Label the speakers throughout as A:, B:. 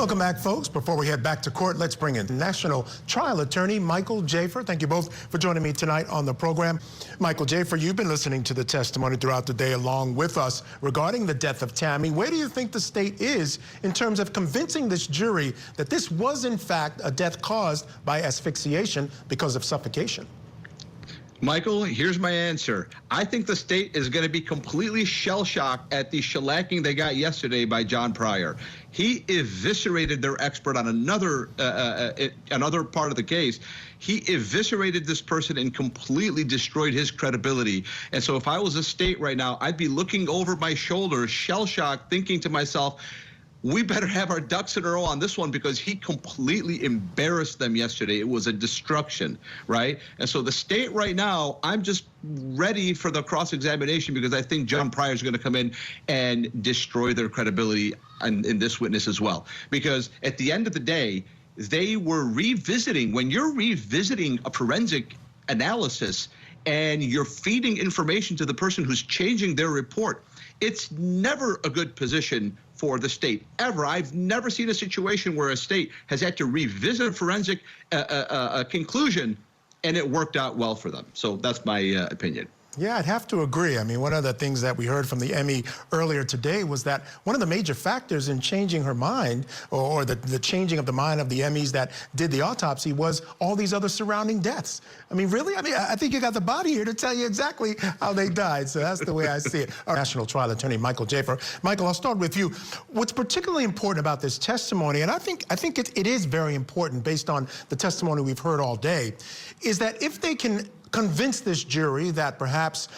A: Welcome back, folks. Before we head back to court, let's bring in National Trial Attorney Michael Jaafar. Thank you both for joining me tonight on the program. Michael Jaafar, you've been listening to the testimony throughout the day along with us regarding the death of Tammy. Where do you think the state is in terms of convincing this jury that this was, in fact, a death caused by asphyxiation because of suffocation?
B: Michael, here's my answer. I think the state is going to be completely shell-shocked at the shellacking they got yesterday by John Pryor. He eviscerated their expert on another part of the case. He eviscerated this person and completely destroyed his credibility. And so if I was a state right now, I'd be looking over my shoulder, shell-shocked, thinking to myself, we better have our ducks in a row on this one because he completely embarrassed them yesterday. It was a destruction, right? And so the state right now, I'm just ready for the cross-examination because I think John Pryor is going to come in and destroy their credibility in this witness as well. Because at the end of the day, they were revisiting, when you're revisiting a forensic analysis and you're feeding information to the person who's changing their report, it's never a good position for the state, ever. I've never seen a situation where a state has had to revisit a forensic conclusion and it worked out well for them. So that's my opinion.
A: Yeah, I'd have to agree. I mean, one of the things that we heard from the Emmy earlier today was that one of the major factors in changing her mind, or the changing of the mind of the Emmys that did the autopsy, was all these other surrounding deaths. I mean, really? I mean, I think you got the body here to tell you exactly how they died. So that's the way I see it. Our National Trial Attorney, Michael Jaafar. Michael, I'll start with you. What's particularly important about this testimony, and I think it is very important based on the testimony we've heard all day, is that if they can convince this jury that perhaps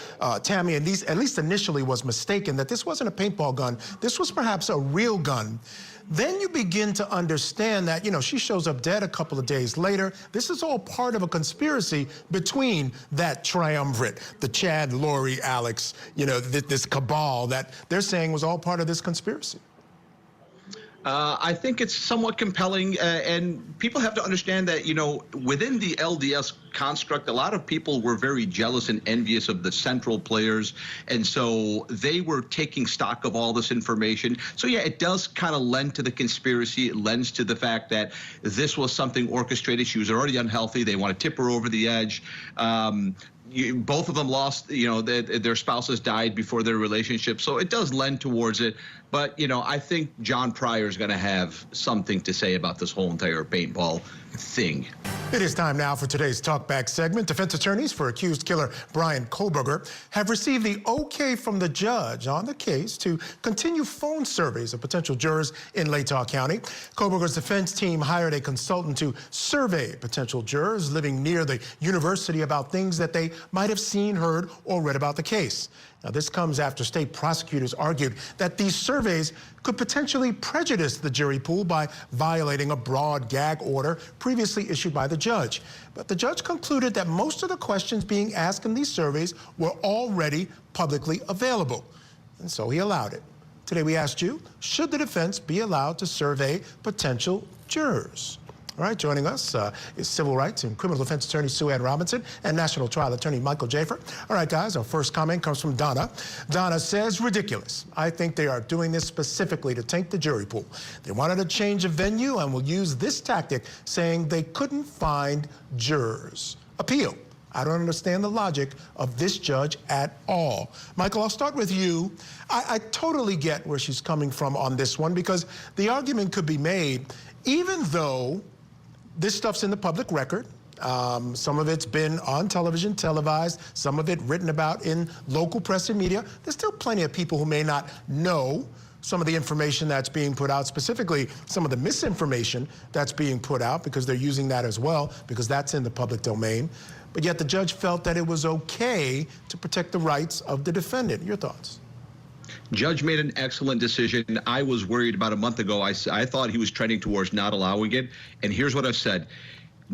A: Tammy, at least initially, was mistaken, that this wasn't a paintball gun, this was perhaps a real gun, then you begin to understand that, you know, she shows up dead a couple of days later. This is all part of a conspiracy between that triumvirate, the Chad, Lori, Alex, you know, this cabal that they're saying was all part of this conspiracy.
B: I think it's somewhat compelling, and people have to understand that, you know, within the LDS construct, a lot of people were very jealous and envious of the central players, and so they were taking stock of all this information. So, yeah, it does kind of lend to the conspiracy. It lends to the fact that this was something orchestrated. She was already unhealthy. They want to tip her over the edge. Both of them lost, you know, their spouses died before their relationship. So it does lend towards it. But, you know, I think John Pryor is going to have something to say about this whole entire paintball thing.
A: It is time now for today's Talkback segment. Defense attorneys for accused killer Bryan Kohberger have received the okay from the judge on the case to continue phone surveys of potential jurors in Latah County. Kohberger's defense team hired a consultant to survey potential jurors living near the university about things that they might have seen, heard, or read about the case. Now, this comes after state prosecutors argued that these surveys could potentially prejudice the jury pool by violating a broad gag order previously issued by the judge. But the judge concluded that most of the questions being asked in these surveys were already publicly available, and so he allowed it. Today we asked you, should the defense be allowed to survey potential jurors? All right, joining us is civil rights and criminal defense attorney Sue Ann Robinson and national trial attorney Michael Jaafar. All right, guys, our first comment comes from Donna. Donna says, ridiculous. I think they are doing this specifically to taint the jury pool. They wanted to change a venue and will use this tactic, saying they couldn't find jurors. Appeal. I don't understand the logic of this judge at all. Michael, I'll start with you. I totally get where she's coming from on this one, because the argument could be made, even though this stuff's in the public record. Some of it's been on television, televised, some of it written about in local press and media. There's still plenty of people who may not know some of the information that's being put out, specifically some of the misinformation that's being put out, because they're using that as well, because that's in the public domain. But yet the judge felt that it was okay to protect the rights of the defendant. Your thoughts?
B: Judge made an excellent decision. I was worried about a month ago. I thought he was trending towards not allowing it. And here's what I've said.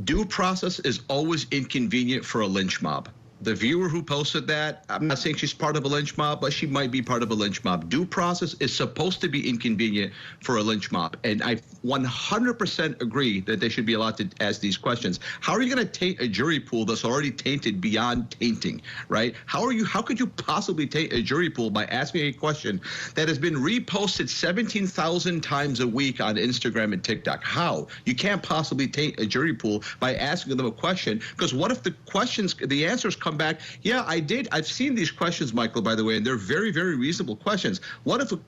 B: Due process is always inconvenient for a lynch mob. The viewer who posted that, I'm not saying she's part of a lynch mob, but she might be part of a lynch mob. Due process is supposed to be inconvenient for a lynch mob. And I 100% agree that they should be allowed to ask these questions. How are you going to taint a jury pool that's already tainted beyond tainting, right? How could you possibly taint a jury pool by asking a question that has been reposted 17,000 times a week on Instagram and TikTok? How? You can't possibly taint a jury pool by asking them a question, because what if the answers come back, yeah, I've seen these questions, Michael, by the way, and they're very, very reasonable questions. What if an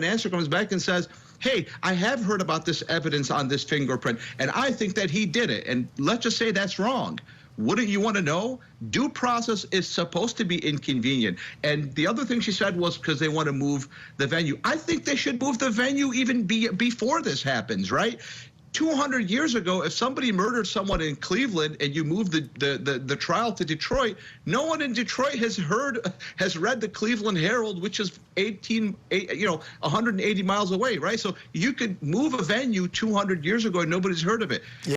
B: answer comes back and says, hey, I have heard about this evidence on this fingerprint, and I think that he did it, and let's just say that's wrong. Wouldn't you want to know? Due process is supposed to be inconvenient. And the other thing she said was because they want to move the venue. I think they should move the venue even before this happens, right? 200 years ago, if somebody murdered someone in Cleveland and you moved the trial to Detroit, no one in Detroit has read the Cleveland Herald, which is 180 miles away, right? So you could move a venue 200 years ago and nobody's heard of it. Yeah.